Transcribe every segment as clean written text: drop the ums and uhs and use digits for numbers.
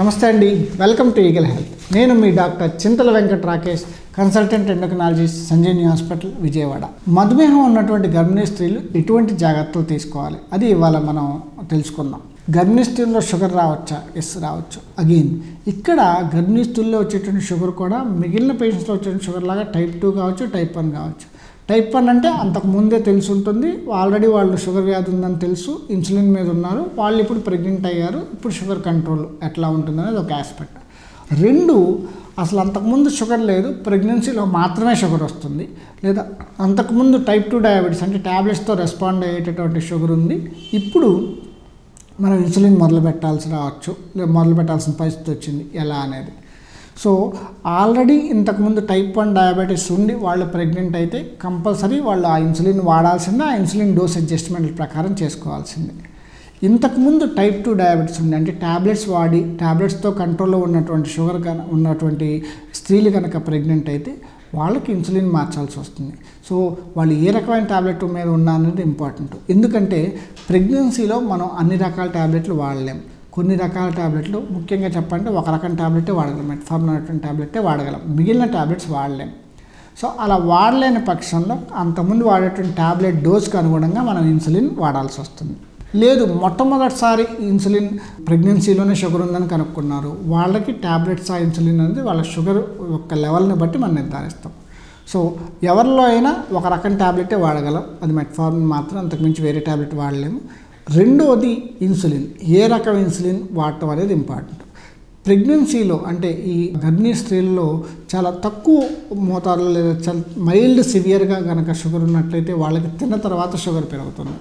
నమస్తే అండి, welcome to eagle health. నేను మీ doctor Chintala Venkata Rakesh, consultant endocrinologist, Sanjeevani hospital, Vijayawada. మధుమేహం ఉన్నటువంటి గర్భిణీ స్త్రీలు ఎటువంటి జాగ్రత్తలు తీసుకోవాలి అది ఇవాళ మనం తెలుసుకుందాం. గర్భిణీ స్త్రీల్లో షుగర్ రావచ్చా? ఎస్, రావచ్చు. అగైన్ ఇక్కడ గర్భిణీ స్త్రీల్లో వచ్చేటువంటి షుగర్ కూడా మిగిలిన పేషెంట్స్లో వచ్చేటువంటి షుగర్ లాగా టైప్ 2 కావచ్చు, టైప్ 1 కావచ్చు. టైప్ 1 అంటే అంతకు ముందే తెలిసి ఉంటుంది, ఆల్రెడీ వాళ్ళు షుగర్ వ్యాధి ఉందని తెలుసు, ఇన్సులిన్ మీద ఉన్నారు, వాళ్ళు ఇప్పుడు ప్రెగ్నెంట్ అయ్యారు, ఇప్పుడు షుగర్ కంట్రోల్ ఎట్లా ఉంటుందనేది ఒక ఆస్పెక్ట్. 2, అసలు అంతకుముందు షుగర్ లేదు, ప్రెగ్నెన్సీలో మాత్రమే షుగర్ వస్తుంది, లేదా అంతకుముందు టైప్ 2 డయాబెటీస్ అంటే ట్యాబ్లెట్స్తో రెస్పాండ్ అయ్యేటటువంటి షుగర్ ఉంది, ఇప్పుడు మనం ఇన్సులిన్ మొదలు పెట్టాల్సిన పరిస్థితి వచ్చింది, ఎలా అనేది. సో ఆల్రెడీ ఇంతకుముందు టైప్ 1 డయాబెటీస్ ఉండి వాళ్ళు ప్రెగ్నెంట్ అయితే కంపల్సరీ వాళ్ళు ఆ ఇన్సులిన్ వాడాల్సిందే, ఆ ఇన్సులిన్ డోస్ అడ్జస్ట్మెంట్ ప్రకారం చేసుకోవాల్సిందే. ఇంతకుముందు టైప్ 2 డయాబెటీస్ ఉంది అంటే ట్యాబ్లెట్స్ వాడి ట్యాబ్లెట్స్తో కంట్రోల్లో ఉన్నటువంటి షుగర్ ఉన్నటువంటి స్త్రీలు కనుక ప్రెగ్నెంట్ అయితే వాళ్ళకి ఇన్సులిన్ మార్చాల్సి వస్తుంది. సో వాళ్ళు ఏ రకమైన ట్యాబ్లెట్ మీద ఉన్నా అనేది ఇంపార్టెంట్. ఎందుకంటే ప్రెగ్నెన్సీలో మనం అన్ని రకాల ట్యాబ్లెట్లు వాడలేం. కొన్ని రకాల ట్యాబ్లెట్లు, ముఖ్యంగా చెప్పంటే ఒక రకం ట్యాబ్లెటే వాడగలం, మెట్ఫార్మిన్ అనేటువంటి ట్యాబ్లెటే వాడగలం, మిగిలిన ట్యాబ్లెట్స్ వాడలేం. సో అలా వాడలేని పక్షంలో అంతకుముందు వాడేటువంటి ట్యాబ్లెట్ డోస్కి అనుగుణంగా మనం ఇన్సులిన్ వాడాల్సి వస్తుంది. లేదు, మొట్టమొదటిసారి ఇన్సులిన్ ప్రెగ్నెన్సీలోనే షుగర్ ఉందని కనుక్కున్నారు, వాళ్ళకి ట్యాబ్లెట్స్ ఆ ఇన్సులిన్ అనేది వాళ్ళ షుగర్ యొక్క లెవెల్ని బట్టి మనం నిర్ధారిస్తాం. సో ఎవరిలో అయినా ఒక రకం ట్యాబ్లెటే వాడగలం, అది మెట్ఫార్మిన్ మాత్రం, అంతకుమించి వేరే ట్యాబ్లెట్ వాడలేము. రెండోది ఇన్సులిన్, ఏ రకం ఇన్సులిన్ వాడటం అనేది ఇంపార్టెంట్. ప్రెగ్నెన్సీలో అంటే ఈ గర్భిణీ స్త్రీల్లో చాలా తక్కువ మోతాదులో లేదా చాలా మైల్డ్ సివియర్గా కనుక షుగర్ ఉన్నట్లయితే వాళ్ళకి తిన్న తర్వాత షుగర్ పెరుగుతుంది.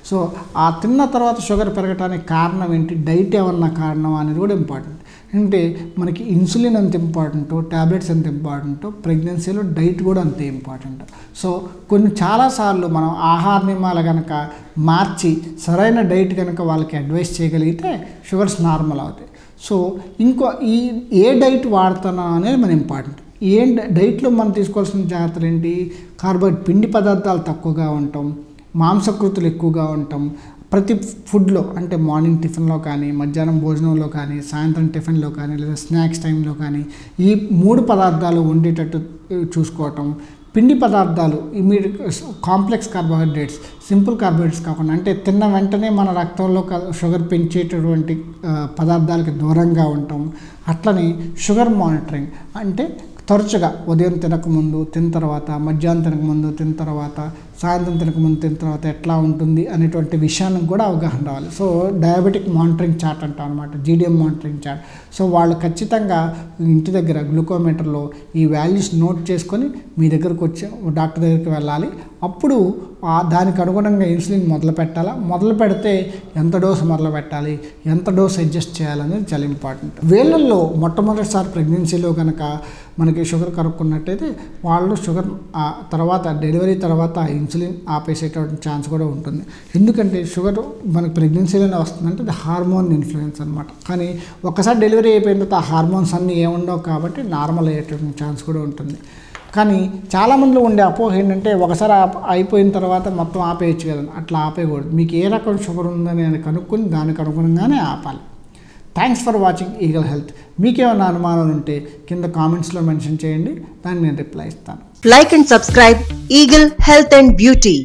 సో ఆ తిన్న తర్వాత షుగర్ పెరగడానికి కారణం ఏంటి, డైట్ ఏమన్నా కారణం అనేది కూడా ఇంపార్టెంట్. అంటే మనకి ఇన్సులిన్ ఎంత ఇంపార్టెంటో, ట్యాబ్లెట్స్ ఎంత ఇంపార్టెంటో, ప్రెగ్నెన్సీలో డైట్ కూడా అంతే ఇంపార్టెంట్. సో చాలాసార్లు మనం ఆహార నియమాలు కనుక మార్చి సరైన డైట్ కనుక వాళ్ళకి అడ్వైస్ చేయగలిగితే షుగర్స్ నార్మల్ అవుతాయి. సో ఏ డైట్ వాడుతున్నా అనేది మన ఇంపార్టెంట్. డైట్లో మనం తీసుకోవాల్సిన జాగ్రత్తలు ఏంటి, పిండి పదార్థాలు తక్కువగా ఉండటం, మాంసకృతులు ఎక్కువగా ఉండటం, ప్రతి ఫుడ్లో అంటే మార్నింగ్ టిఫిన్లో కానీ, మధ్యాహ్నం భోజనంలో కానీ, సాయంత్రం టిఫిన్లో కానీ, లేదా స్నాక్స్ టైంలో కానీ ఈ 3 పదార్థాలు ఉండేటట్టు చూసుకోవటం. పిండి పదార్థాలు immediate complex carbohydrates, simple carbohydrates కాకుండా అంటే తిన్న వెంటనే మన రక్తంలో షుగర్ పెంచేటటువంటి పదార్థాలకి దూరంగా ఉండటం. అట్లనే షుగర్ మానిటరింగ్ అంటే తరచుగా ఉదయం తినకముందు, తిన్న తర్వాత, మధ్యాహ్నం తినకముందు, తిన్న తర్వాత, సాయంత్రం తినకముందు, తిన్న తర్వాత ఎట్లా ఉంటుంది అనేటువంటి విషయానికి కూడా అవగాహన రావాలి. సో డయాబెటిక్ మానిటరింగ్ చార్ట్ అంటాం అనమాట, జీడిఎం మానిటరింగ్ చార్ట్. సో వాళ్ళు ఖచ్చితంగా ఇంటి దగ్గర గ్లూకోమీటర్లో ఈ వాల్యూస్ నోట్ చేసుకొని మీ దగ్గరకు వచ్చి డాక్టర్ దగ్గరికి వెళ్ళాలి. అప్పుడు దానికి అనుగుణంగా ఇన్సులిన్ మొదలు పెట్టాలా, మొదలు పెడితే ఎంత డోసు మొదలు పెట్టాలి, ఎంత డోసు అడ్జస్ట్ చేయాలనేది చాలా ఇంపార్టెంట్. వీళ్ళల్లో మొట్టమొదటిసారి ప్రెగ్నెన్సీలో కనుక మనకి షుగర్ కనుక్కున్నట్టయితే వాళ్ళు షుగర్ తర్వాత డెలివరీ తర్వాత ఇన్సులిన్ ఆపేసేటువంటి ఛాన్స్ కూడా ఉంటుంది. ఎందుకంటే షుగర్ మనకి ప్రెగ్నెన్సీలోనే వస్తుందంటే అది హార్మోన్ ఇన్ఫ్లుయెన్స్ అనమాట. కానీ ఒక్కసారి డెలివరీ అయిపోయిన తర్వాత ఆ హార్మోన్స్ అన్నీ ఏముండవు కాబట్టి నార్మల్ అయ్యేటువంటి ఛాన్స్ కూడా ఉంటుంది. కానీ చాలామందిలో ఉండే అపోహ ఏంటంటే ఒకసారి అయిపోయిన తర్వాత మొత్తం ఆపేయచ్చు కదా, అట్లా ఆపేయకూడదు. మీకు ఏ రకం షుగర్ ఉందని కనుక్కొని దానికి అనుగుణంగానే ఆపాలి. Thanks for watching eagle health. మీకేమైనా అనుమానాలు ఉంటే కింద కామెంట్స్లో మెన్షన్ చేయండి, దాన్ని నేను రిప్లై ఇస్తాను. Like and subscribe Eagle Health and Beauty.